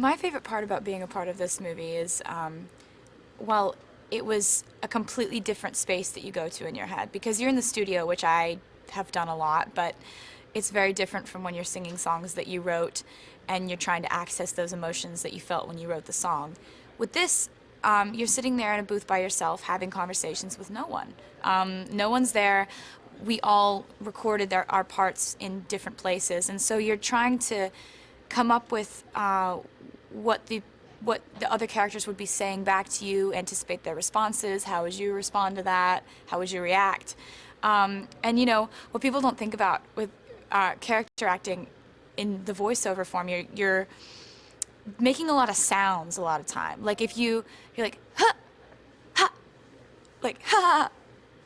My favorite part about being a part of this movie is, well, it was a completely different space that you go to in your head, because you're in the studio, which I have done a lot, but it's very different from when you're singing songs that you wrote and you're trying to access those emotions that you felt when you wrote the song. With this, you're sitting there in a booth by yourself having conversations with no one. No one's there. We all recorded our parts in different places, and so you're trying to come up with what the other characters would be saying back to you, anticipate their responses, how would you respond to that, how would you react. And you know, what people don't think about with character acting in the voiceover form, you're making a lot of sounds a lot of time. Like if you're like, ha, ha, like, ha,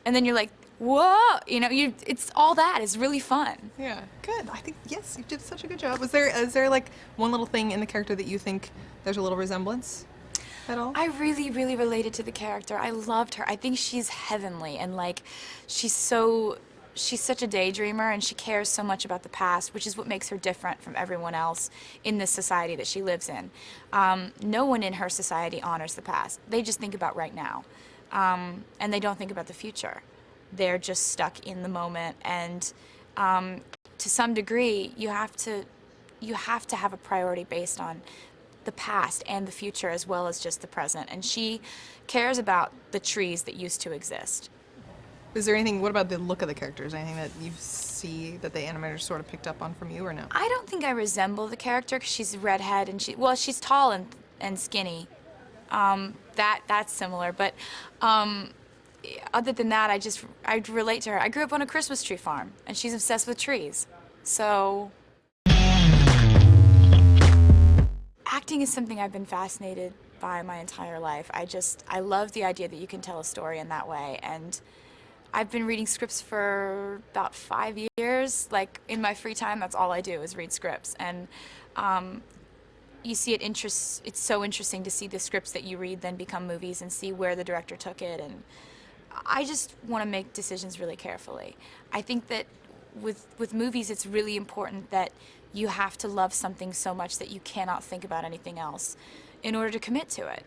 and then you're like, whoa, you know, it's all that is really fun. Yeah, good. I think, yes, you did such a good job. Is there like one little thing in the character that you think there's a little resemblance at all? I really, really related to the character. I loved her. I think she's heavenly, and like, she's such a daydreamer, and she cares so much about the past, which is what makes her different from everyone else in this society that she lives in. No one in her society honors the past. They just think about right now, and they don't think about the future. They're just stuck in the moment, and to some degree, you have to have a priority based on the past and the future as well as just the present. And she cares about the trees that used to exist. Is there anything, what about the look of the characters? Anything that you see that the animators sort of picked up on from you, or no? I don't think I resemble the character because she's a redhead and she's tall and skinny. That's similar, but other than that, I relate to her. I grew up on a Christmas tree farm, and she's obsessed with trees. So acting is something I've been fascinated by my entire life. I love the idea that you can tell a story in that way, and I've been reading scripts for about 5 years. Like, in my free time, that's all I do is read scripts. And you see it's so interesting to see the scripts that you read then become movies and see where the director took it. And I just want to make decisions really carefully. I think that with movies, it's really important that you have to love something so much that you cannot think about anything else in order to commit to it.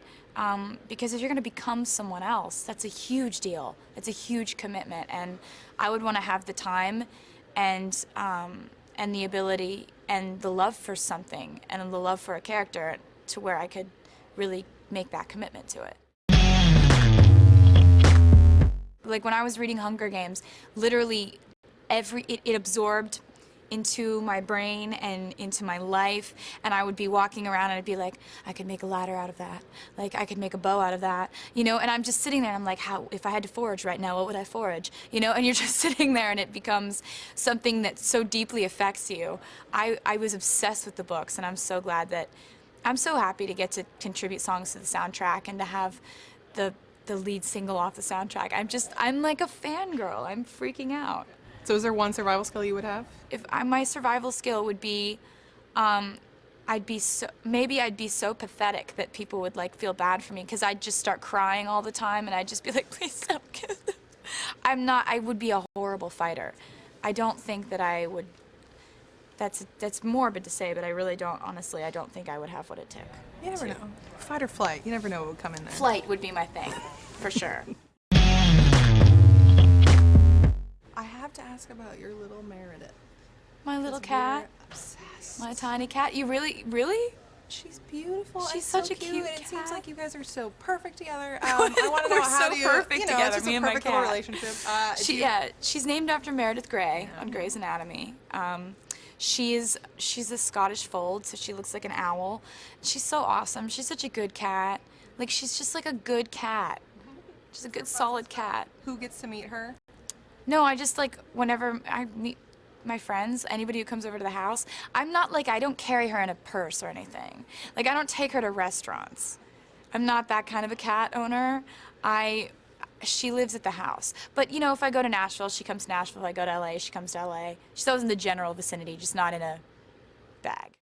Because if you're going to become someone else, that's a huge deal. It's a huge commitment, and I would want to have the time and the ability and the love for something and the love for a character to where I could really make that commitment to it. Like when I was reading Hunger Games, literally it absorbed into my brain and into my life, and I would be walking around and I'd be like, I could make a ladder out of that, like I could make a bow out of that, you know, and I'm just sitting there and I'm like, how, if I had to forage right now, what would I forage, you know, and you're just sitting there and it becomes something that so deeply affects you. I was obsessed with the books, and I'm so glad that, I'm so happy to get to contribute songs to the soundtrack and to have the lead single off the soundtrack. I'm like a fangirl. I'm freaking out. So is there one survival skill you would have? My survival skill would be, maybe I'd be so pathetic that people would like feel bad for me, because I'd just start crying all the time and I'd just be like, please don't kill them. I would be a horrible fighter. I don't think that I would, that's morbid to say, but I really don't, honestly, I don't think I would have what it took. You never know. Fight or flight, you never know what would come in there. Flight would be my thing, for sure. I have to ask about your little Meredith. My little cat? Obsessed. My tiny cat? You really? She's beautiful. She's and such so a cute and cat. it seems like you guys are so perfect together. I want to know We're how so do you, perfect you know, together, it's just me a and my perfect little cat. relationship. She's named after Meredith Grey on Grey's Anatomy. She's a Scottish fold, so she looks like an owl. She's so awesome. She's such a good cat. Like, she's just like a good cat. She's a good, solid cat. Who gets to meet her? No, I just, like, whenever I meet my friends, anybody who comes over to the house, I'm not like, I don't carry her in a purse or anything. Like, I don't take her to restaurants. I'm not that kind of a cat owner. She lives at the house. But, you know, if I go to Nashville, she comes to Nashville. If I go to LA, she comes to LA. She's always in the general vicinity, just not in a bag.